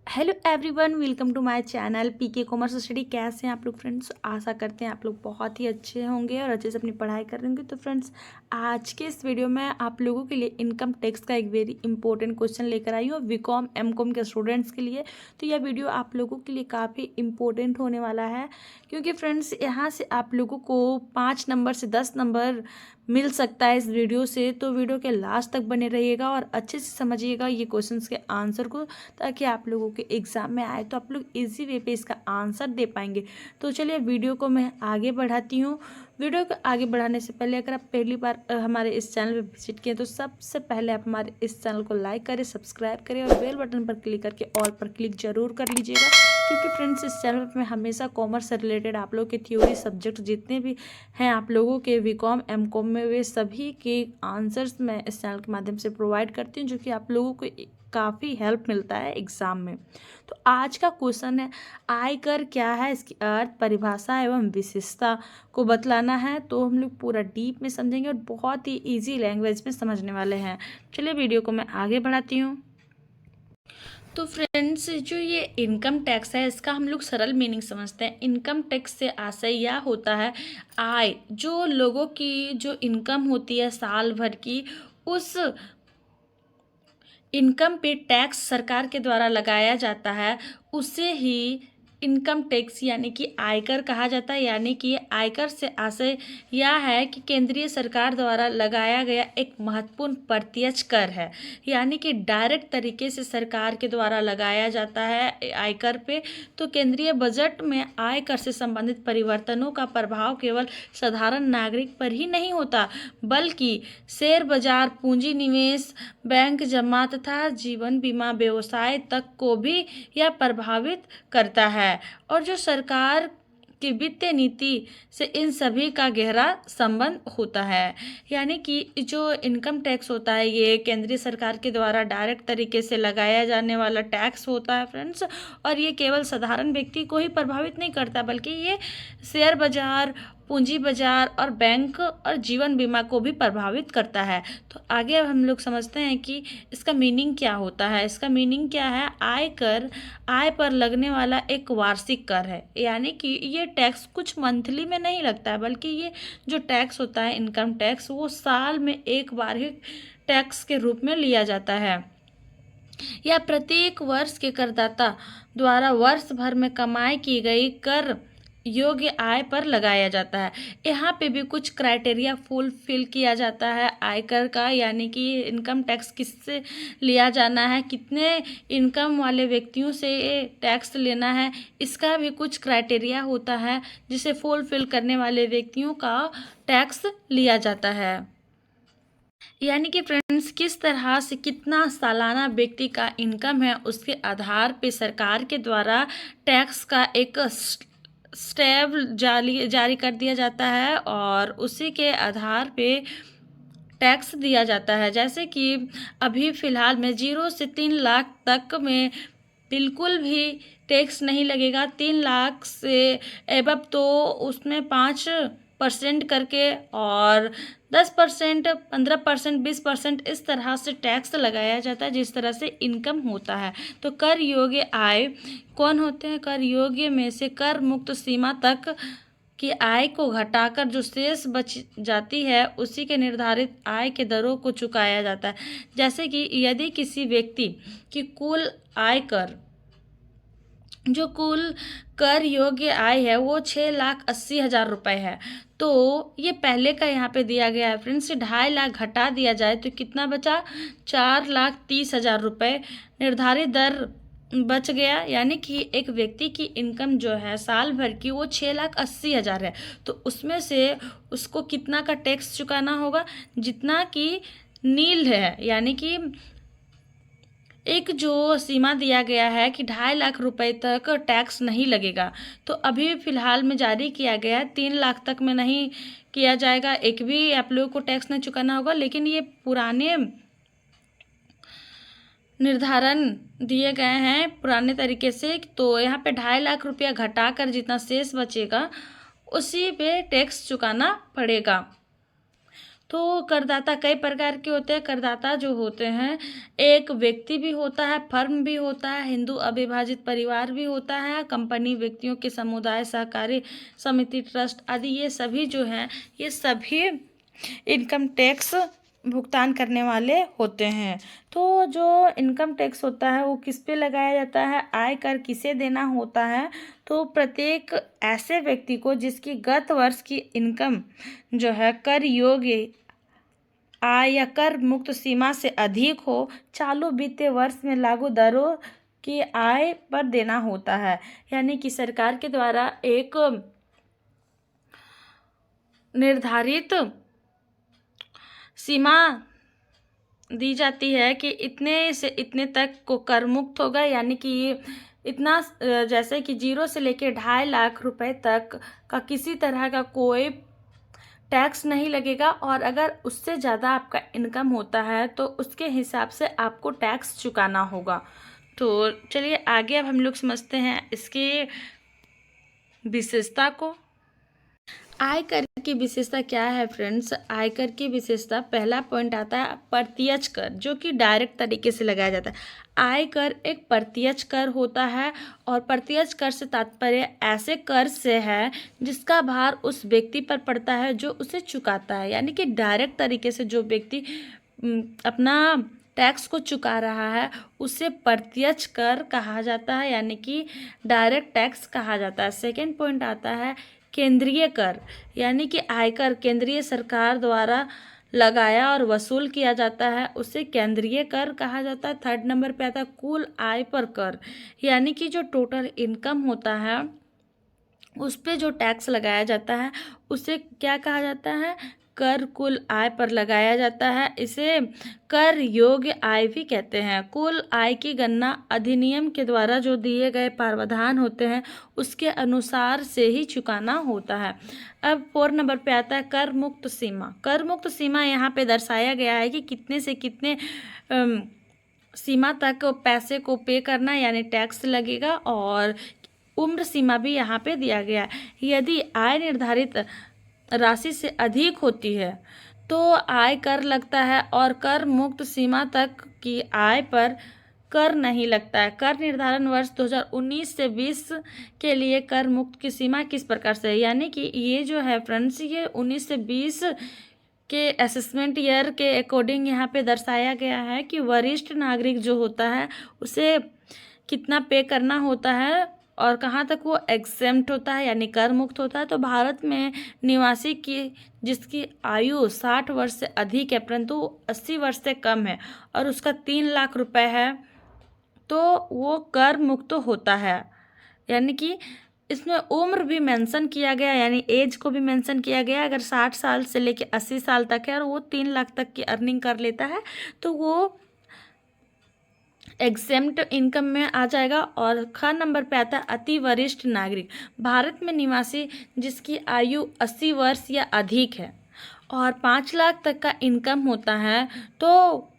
Hello everyone, welcome to my channel PK commerce study. कैसे हैं आप लोग फ्रेंड्स? आशा करते हैं आप लोग बहुत ही अच्छे होंगे और अच्छे से अपनी पढ़ाई कर रहे होंगे। तो फ्रेंड्स, आज के इस वीडियो में आप लोगों के लिए इनकम टैक्स का एक वेरी इंपॉर्टेंट क्वेश्चन लेकर आई हूँ बीकॉम एमकॉम के स्टूडेंट्स के लिए। तो यह वीडियो आप लोगों के लिए काफ़ी इंपॉर्टेंट होने वाला है, क्योंकि फ्रेंड्स यहाँ से आप लोगों को 5 नंबर से 10 नंबर मिल सकता है इस वीडियो से। तो वीडियो के लास्ट तक बने रहिएगा और अच्छे से समझिएगा ये क्वेश्चंस के आंसर को, ताकि आप लोगों के एग्ज़ाम में आए तो आप लोग इजी वे पे इसका आंसर दे पाएंगे। तो चलिए वीडियो को मैं आगे बढ़ाती हूँ। वीडियो को आगे बढ़ाने से पहले अगर आप पहली बार हमारे इस चैनल पर विजिट किए तो सबसे पहले आप हमारे इस चैनल को लाइक करें, सब्सक्राइब करें और बेल बटन पर क्लिक करके ऑल पर क्लिक जरूर कर लीजिएगा, क्योंकि फ्रेंड्स इस चैनल पर मैं हमेशा कॉमर्स से रिलेटेड आप लोग के थ्योरी सब्जेक्ट जितने भी हैं आप लोगों के बीकॉम एमकॉम में, वे सभी के आंसर्स मैं इस चैनल के माध्यम से प्रोवाइड करती हूँ, जो कि आप लोगों को काफ़ी हेल्प मिलता है एग्ज़ाम में। तो आज का क्वेश्चन है, आयकर क्या है, इसकी अर्थ, परिभाषा एवं विशेषता को बतलाना है। तो हम लोग पूरा डीप में समझेंगे और बहुत ही इजी लैंग्वेज में समझने वाले हैं। चलिए वीडियो को मैं आगे बढ़ाती हूँ। तो फ्रेंड्स, जो ये इनकम टैक्स है इसका हम लोग सरल मीनिंग समझते हैं। इनकम टैक्स से आशय यह होता है आय, जो लोगों की जो इनकम होती है साल भर की, उस इनकम पे टैक्स सरकार के द्वारा लगाया जाता है, उसे ही इनकम टैक्स यानी कि आयकर कहा जाता है। यानी कि आयकर से आशय यह है कि केंद्रीय सरकार द्वारा लगाया गया एक महत्वपूर्ण प्रत्यक्ष कर है, यानी कि डायरेक्ट तरीके से सरकार के द्वारा लगाया जाता है आयकर पे। तो केंद्रीय बजट में आयकर से संबंधित परिवर्तनों का प्रभाव केवल साधारण नागरिक पर ही नहीं होता, बल्कि शेयर बाजार, पूंजी निवेश, बैंक जमा तथा जीवन बीमा व्यवसाय तक को भी यह प्रभावित करता है। और जो सरकार की वित्तीय नीति से इन सभी का गहरा संबंध होता है। यानी कि जो इनकम टैक्स होता है ये केंद्रीय सरकार के द्वारा डायरेक्ट तरीके से लगाया जाने वाला टैक्स होता है फ्रेंड्स। और ये केवल साधारण व्यक्ति को ही प्रभावित नहीं करता, बल्कि ये शेयर बाजार, पूंजी बाजार और बैंक और जीवन बीमा को भी प्रभावित करता है। तो आगे अब हम लोग समझते हैं कि इसका मीनिंग क्या होता है। इसका मीनिंग क्या है, आयकर आय पर लगने वाला एक वार्षिक कर है। यानी कि ये टैक्स कुछ मंथली में नहीं लगता है, बल्कि ये जो टैक्स होता है इनकम टैक्स, वो साल में एक बार ही टैक्स के रूप में लिया जाता है। यह प्रत्येक वर्ष के करदाता द्वारा वर्ष भर में कमाई की गई कर योग्य आय पर लगाया जाता है। यहाँ पे भी कुछ क्राइटेरिया फुलफिल किया जाता है आयकर का, यानी कि इनकम टैक्स किससे लिया जाना है, कितने इनकम वाले व्यक्तियों से ये टैक्स लेना है, इसका भी कुछ क्राइटेरिया होता है, जिसे फुलफिल करने वाले व्यक्तियों का टैक्स लिया जाता है। यानी कि फ्रेंड्स, किस तरह से कितना सालाना व्यक्ति का इनकम है, उसके आधार पे सरकार के द्वारा टैक्स का एक स्लैब जारी कर दिया जाता है और उसी के आधार पे टैक्स दिया जाता है। जैसे कि अभी फ़िलहाल में 0 से 3 लाख तक में बिल्कुल भी टैक्स नहीं लगेगा। 3 लाख से एबव तो उसमें 5% करके और 10%, 15%, 20% इस तरह से टैक्स लगाया जाता है, जिस तरह से इनकम होता है। तो कर योग्य आय कौन होते हैं? कर योग्य में से कर मुक्त सीमा तक की आय को घटाकर जो शेष बच जाती है, उसी के निर्धारित आय के दरों को चुकाया जाता है। जैसे कि यदि किसी व्यक्ति की कुल आयकर, जो कुल कर योग्य आय है, वो 6,80,000 रुपये है, तो ये पहले का यहाँ पे दिया गया है फ्रेंड्स। 2.5 लाख घटा दिया जाए तो कितना बचा? 4,30,000 रुपये निर्धारित दर बच गया। यानी कि एक व्यक्ति की इनकम जो है साल भर की, वो 6,80,000 है, तो उसमें से उसको कितना का टैक्स चुकाना होगा? जितना कि नील है, यानी कि एक जो सीमा दिया गया है कि 2.5 लाख रुपए तक टैक्स नहीं लगेगा। तो अभी फ़िलहाल में जारी किया गया है 3 लाख तक में नहीं किया जाएगा, एक भी आप लोगों को टैक्स नहीं चुकाना होगा। लेकिन ये पुराने निर्धारण दिए गए हैं पुराने तरीके से, तो यहाँ पे 2.5 लाख रुपया घटाकर जितना शेष बचेगा, उसी पे टैक्स चुकाना पड़ेगा। तो करदाता कई प्रकार के होते हैं। करदाता जो होते हैं, एक व्यक्ति भी होता है, फर्म भी होता है, हिंदू अविभाजित परिवार भी होता है, कंपनी, व्यक्तियों के समुदाय, सहकारी समिति, ट्रस्ट आदि, ये सभी जो हैं, ये सभी इनकम टैक्स भुगतान करने वाले होते हैं। तो जो इनकम टैक्स होता है वो किस पे लगाया जाता है, आय कर किसे देना होता है, तो प्रत्येक ऐसे व्यक्ति को जिसकी गत वर्ष की इनकम जो है कर योग्य आय या कर मुक्त सीमा से अधिक हो, चालू वित्तीय वर्ष में लागू दरों की आय पर देना होता है। यानी कि सरकार के द्वारा एक निर्धारित सीमा दी जाती है कि इतने से इतने तक को कर मुक्त होगा, यानी कि ये इतना जैसे कि 0 से लेकर 2.5 लाख रुपए तक का किसी तरह का कोई टैक्स नहीं लगेगा, और अगर उससे ज़्यादा आपका इनकम होता है तो उसके हिसाब से आपको टैक्स चुकाना होगा। तो चलिए आगे अब हम लोग समझते हैं इसकी विशेषता को। आयकर की विशेषता क्या है फ्रेंड्स? आयकर की विशेषता, पहला पॉइंट आता है प्रत्यक्ष कर, जो कि डायरेक्ट तरीके से लगाया जाता है। आयकर एक प्रत्यक्ष कर होता है, और प्रत्यक्ष कर से तात्पर्य ऐसे कर से है जिसका भार उस व्यक्ति पर पड़ता है जो उसे चुकाता है। यानी कि डायरेक्ट तरीके से जो व्यक्ति अपना टैक्स को चुका रहा है उसे प्रत्यक्ष कर कहा जाता है, यानी कि डायरेक्ट टैक्स कहा जाता है। सेकेंड पॉइंट आता है केंद्रीय कर, यानी कि आयकर केंद्रीय सरकार द्वारा लगाया और वसूल किया जाता है, उसे केंद्रीय कर कहा जाता है। थर्ड नंबर पे आता है कुल आय पर कर, यानी कि जो टोटल इनकम होता है उस पे जो टैक्स लगाया जाता है उसे क्या कहा जाता है, कर कुल आय पर लगाया जाता है। इसे कर योग्य आय भी कहते हैं। कुल आय की गणना अधिनियम के द्वारा जो दिए गए प्रावधान होते हैं उसके अनुसार से ही चुकाना होता है। अब 4 नंबर पे आता है कर मुक्त सीमा। कर मुक्त सीमा यहाँ पे दर्शाया गया है कि कितने से कितने सीमा तक पैसे को पे करना, यानी टैक्स लगेगा, और उम्र सीमा भी यहाँ पे दिया गया है। यदि आय निर्धारित राशि से अधिक होती है तो आय कर लगता है, और कर मुक्त सीमा तक की आय पर कर नहीं लगता है। कर निर्धारण वर्ष 2019 से 20 के लिए कर मुक्त की सीमा किस प्रकार से है, यानी कि ये जो है फ्रेंड्स, ये 19 से 20 के असेसमेंट ईयर के अकॉर्डिंग यहाँ पे दर्शाया गया है कि वरिष्ठ नागरिक जो होता है उसे कितना पे करना होता है और कहाँ तक वो एग्जेम्प्ट होता है, यानी कर मुक्त होता है। तो भारत में निवासी की जिसकी आयु 60 वर्ष से अधिक है परंतु 80 वर्ष से कम है और उसका 3 लाख रुपए है, तो वो कर मुक्त होता है। यानी कि इसमें उम्र भी मेंशन किया गया, यानी एज को भी मेंशन किया गया। अगर 60 साल से लेके 80 साल तक है और वो 3 लाख तक की अर्निंग कर लेता है तो वो एग्जेम्प्ट इनकम में आ जाएगा। और ख नंबर पे आता है अति वरिष्ठ नागरिक। भारत में निवासी जिसकी आयु 80 वर्ष या अधिक है और 5 लाख तक का इनकम होता है तो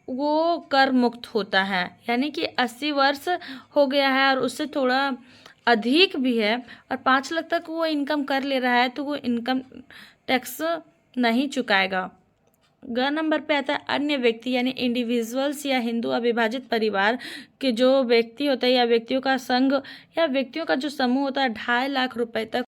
वो कर मुक्त होता है। यानी कि 80 वर्ष हो गया है और उससे थोड़ा अधिक भी है और 5 लाख तक वो इनकम कर ले रहा है तो वो इनकम टैक्स नहीं चुकाएगा। ग नंबर पे आता है अन्य व्यक्ति, यानी इंडिविजुअल्स या हिंदू अविभाजित परिवार के जो व्यक्ति होता है या व्यक्तियों का संघ या व्यक्तियों का जो समूह होता है 2.5 लाख रुपए तक।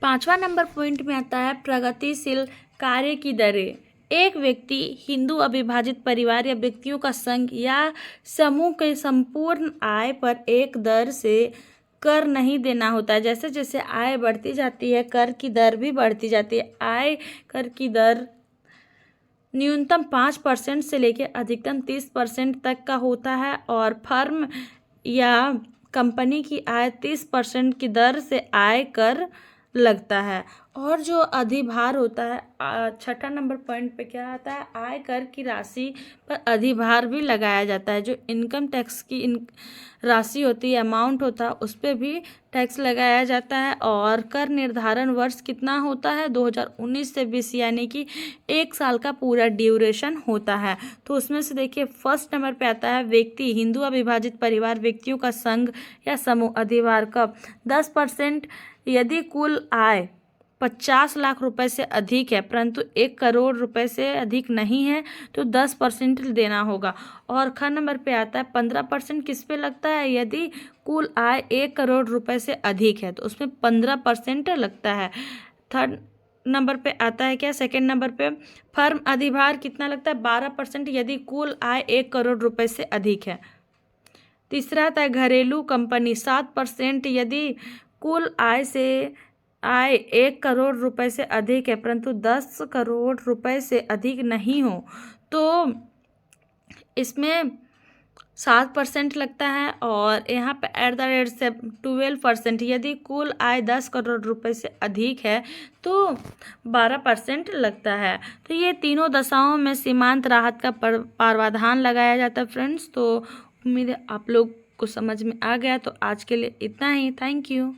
5वां नंबर पॉइंट में आता है प्रगतिशील कार्य की दरें। एक व्यक्ति, हिंदू अविभाजित परिवार या व्यक्तियों का संघ या समूह के संपूर्ण आय पर एक दर से कर नहीं देना होता है। जैसे जैसे आय बढ़ती जाती है कर की दर भी बढ़ती जाती है। आय कर की दर न्यूनतम 5% से लेकर अधिकतम 30% तक का होता है और फर्म या कंपनी की आय 30% की दर से आय कर लगता है। और जो अधिभार होता है, 6ठा नंबर पॉइंट पे क्या आता है, आय कर की राशि पर अधिभार भी लगाया जाता है। जो इनकम टैक्स की राशि होती है, अमाउंट होता है, उस पर भी टैक्स लगाया जाता है। और कर निर्धारण वर्ष कितना होता है, 2019 से 20, यानी कि 1 साल का पूरा ड्यूरेशन होता है। तो उसमें से देखिए फर्स्ट नंबर पे आता है व्यक्ति, हिंदू अविभाजित परिवार, व्यक्तियों का संघ या समूह, अधिभार कब 10% यदि कुल आय 50 लाख रुपए से अधिक है परंतु 1 करोड़ रुपए से अधिक नहीं है तो 10% देना होगा। और ख नंबर पे आता है 15% किस पे लगता है, यदि कुल आय 1 करोड़ रुपए से अधिक है तो उसमें 15% लगता है। थर्ड नंबर पे आता है क्या, सेकंड नंबर पे फर्म अधिभार कितना लगता है, 12% यदि कुल आय 1 करोड़ रुपए से अधिक है। तीसरा आता है घरेलू कंपनी 7% यदि कुल आय 1 करोड़ रुपए से अधिक है परंतु 10 करोड़ रुपए से अधिक नहीं हो तो इसमें 7% लगता है। और यहाँ पे @ से 12% यदि कुल आय 10 करोड़ रुपए से अधिक है तो 12% लगता है। तो ये तीनों दशाओं में सीमांत राहत का प्रावधान लगाया जाता है फ्रेंड्स। तो उम्मीद है आप लोग को समझ में आ गया। तो आज के लिए इतना ही, थैंक यू।